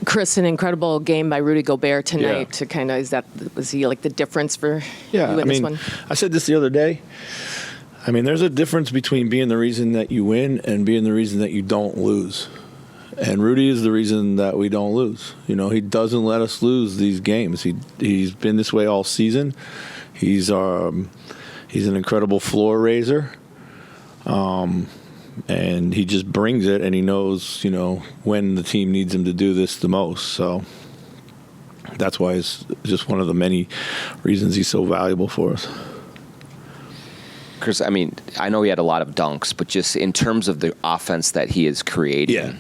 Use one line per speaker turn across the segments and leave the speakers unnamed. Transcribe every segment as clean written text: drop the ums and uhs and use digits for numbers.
Chris, an incredible game by Rudy Gobert tonight.
Yeah.
To kind of was he like the difference for
Yeah,
you in this one?
I said this the other day. I mean, there's a difference between being the reason that you win and being the reason that you don't lose. And Rudy is the reason that we don't lose. You know, he doesn't let us lose these games. He's been this way all season. He's an incredible floor raiser. And he just brings it, and he knows, you know, when the team needs him to do this the most. So that's why it's just one of the many reasons he's so valuable for us.
Chris, I mean, I know he had a lot of dunks, but just in terms of the offense that he is creating,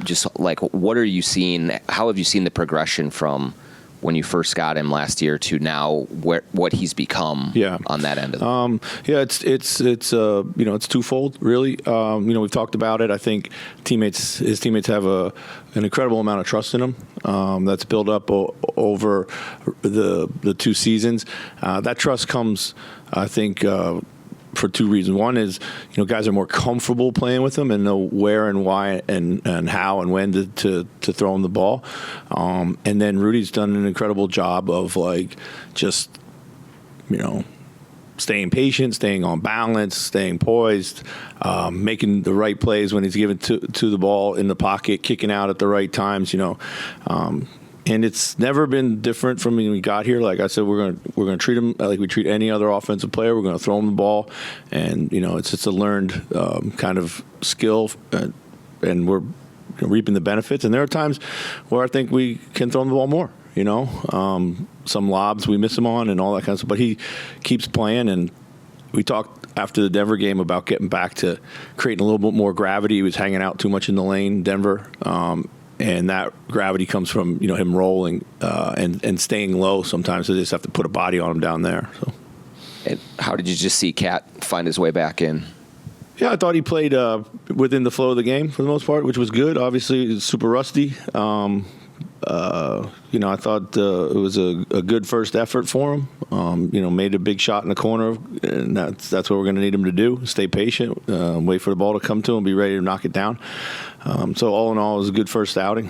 just like what are you seeing? How have you seen the progression from when you first got him last year to now what he's become on that end of it? It's twofold, really. We've talked about it. I think his teammates have an incredible amount of trust in him that's built up over the 2 seasons. That trust comes, I think, for 2 reasons. One is, guys are more comfortable playing with him and know where and why and how and when to throw him the ball. And then Rudy's done an incredible job of staying patient, staying on balance, staying poised, making the right plays when he's given to the ball in the pocket, kicking out at the right times, and it's never been different from when we got here. Like I said, we're gonna treat him like we treat any other offensive player. We're gonna throw him the ball, and it's just a learned kind of skill, and we're reaping the benefits. And there are times where I think we can throw him the ball more. Some lobs we miss him on and all that kind of stuff. But he keeps playing, and we talked after the Denver game about getting back to creating a little bit more gravity. He was hanging out too much in the lane, Denver. And that gravity comes from him rolling and staying low. Sometimes they just have to put a body on him down there. So, and how did you just see Cat find his way back in?
Yeah, I thought he played within the flow of the game for the most part, which was good. Obviously, he's super rusty. I thought it was a good first effort for him. Made a big shot in the corner, and that's what we're going to need him to do. Stay patient, wait for the ball to come to him, be ready to knock it down. So all in all, it was a good first outing.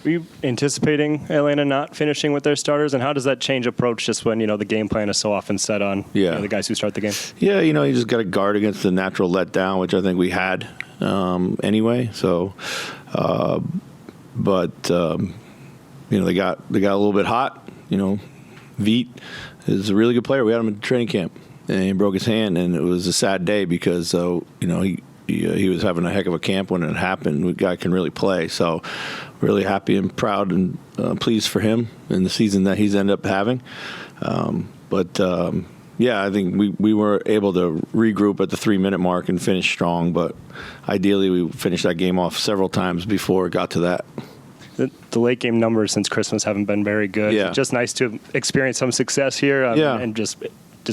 Were you anticipating Atlanta not finishing with their starters, and how does that change approach just when, the game plan is so often set on the guys who start the game? Yeah,
you just got to guard against the natural letdown, which I think we had anyway. So, they got a little bit hot. Veet is a really good player. We had him in training camp, and he broke his hand, and it was a sad day because he was having a heck of a camp when it happened. The guy can really play, so really happy and proud and pleased for him in the season that he's ended up having. I think we were able to regroup at the 3-minute mark and finish strong, but ideally we finished that game off several times before it got to that.
The late game numbers since Christmas haven't been very good.
Yeah.
Just nice to experience some success here and just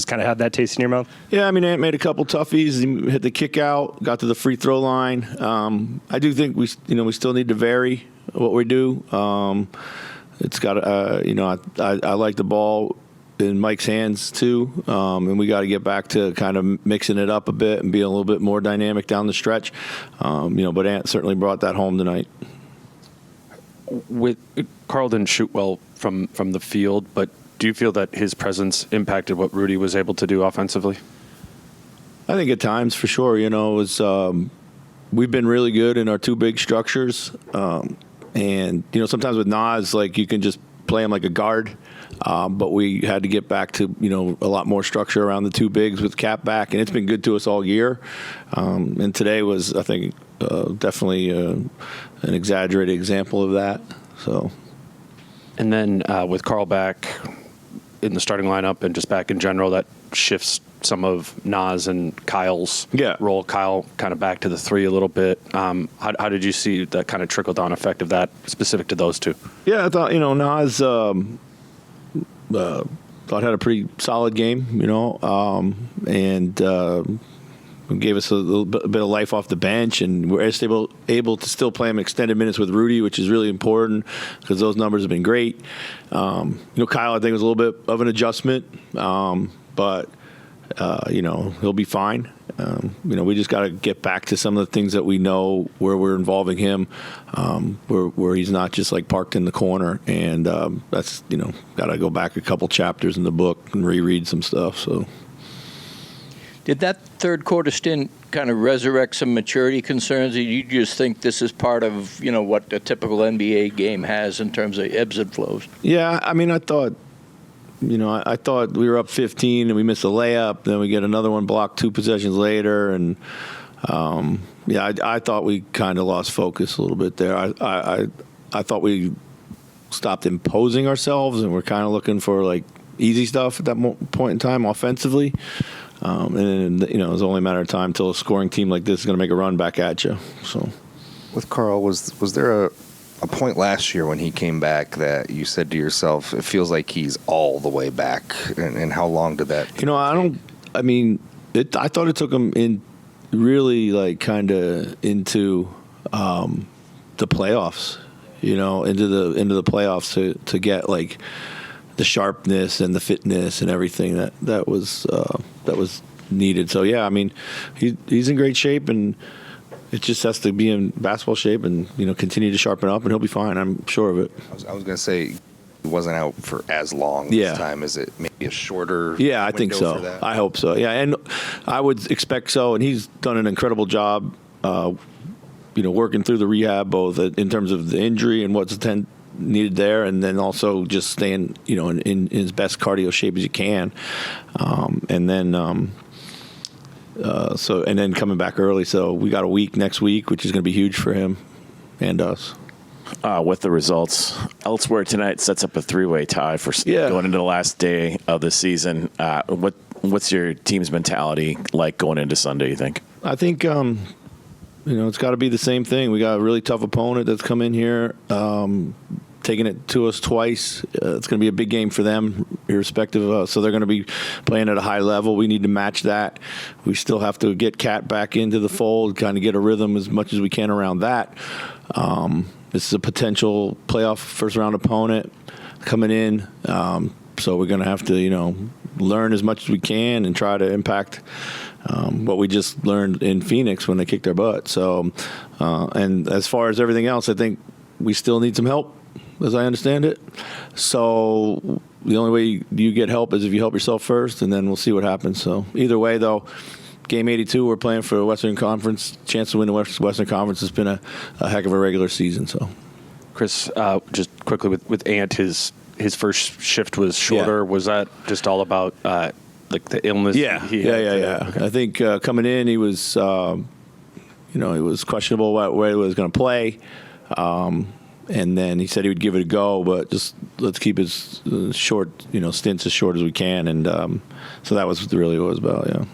kind of have that taste in your mouth. Yeah,
I mean, Ant made a couple toughies. He hit the kick out, got to the free throw line. I do think we still need to vary what we do. It's got I like the ball in Mike's hands too, and we got to get back to kind of mixing it up a bit and being a little bit more dynamic down the stretch. But Ant certainly brought that home tonight.
Karl didn't shoot well from the field, but do you feel that his presence impacted what Rudy was able to do offensively?
I think at times, for sure. We've been really good in our 2 big structures, and sometimes with Nas, like you can just play him like a guard, but we had to get back to a lot more structure around the 2 bigs with Cap back, and it's been good to us all year. And today was, I think, definitely an exaggerated example of that. So,
and then with Karl back in the starting lineup and just back in general, that shifts some of Nas and Kyle's role. Kyle kind of back to the 3 a little bit. How did you see that kind of trickle-down effect of that specific to those 2?
Yeah, I thought, Nas thought had a pretty solid game, and gave us a little bit of life off the bench, and we're able to still play him extended minutes with Rudy, which is really important because those numbers have been great. Kyle, I think, was a little bit of an adjustment, but he'll be fine. We just got to get back to some of the things that we know where we're involving him, where he's not just like parked in the corner. And that's, got to go back a couple chapters in the book and reread some stuff. So,
did that third quarter stint kind of resurrect some maturity concerns? Or you just think this is part of, what a typical NBA game has in terms of ebbs and flows?
Yeah, I mean, I thought we were up 15 and we missed a layup. Then we get another one blocked 2 possessions later. And, I thought we kind of lost focus a little bit there. I thought we stopped imposing ourselves and we're kind of looking for, like, easy stuff at that point in time offensively. And then, it was only a matter of time until a scoring team like this is going to make a run back at you. So,
with Karl, was there a point last year when he came back that you said to yourself, it feels like he's all the way back? And how long did that take?
I thought it took him in really, like, kind of into the playoffs, into the playoffs to get, like, the sharpness and the fitness and everything that was needed. So yeah, I mean, he's in great shape, and it just has to be in basketball shape and continue to sharpen up, and he'll be fine. I'm sure of it.
I was going to say he wasn't out for as long this time. Is it maybe a shorter?
Yeah, I think so.
For that?
I hope so. Yeah, and I would expect so. And he's done an incredible job, working through the rehab, both in terms of the injury and what's needed there, and then also just staying, in his best cardio shape as you can, and then coming back early. So we got a week next week, which is going to be huge for him and us.
With the results elsewhere tonight, sets up a 3-way tie for going into the last day of the season. What's your team's mentality like going into Sunday, you think?
I think it's got to be the same thing. We got a really tough opponent that's come in here, taking it to us twice. It's going to be a big game for them, irrespective of. So they're going to be playing at a high level. We need to match that. We still have to get Cat back into the fold, kind of get a rhythm as much as we can around that. This is a potential playoff first-round opponent coming in. So we're going to have to, learn as much as we can and try to impact what we just learned in Phoenix when they kicked our butt. So, and as far as everything else, I think we still need some help, as I understand it. So the only way you get help is if you help yourself first, and then we'll see what happens. So either way, though, Game 82, we're playing for the Western Conference. Chance to win the Western Conference has been a heck of a regular season. So,
Chris, just quickly with Ant, his first shift was shorter.
Yeah.
Was that just all about like the illness?
Yeah. Okay. I think coming in, he was, he was questionable where he was going to play. And then he said he would give it a go, but just let's keep his short, stints as short as we can. And so that was really what it was about, yeah.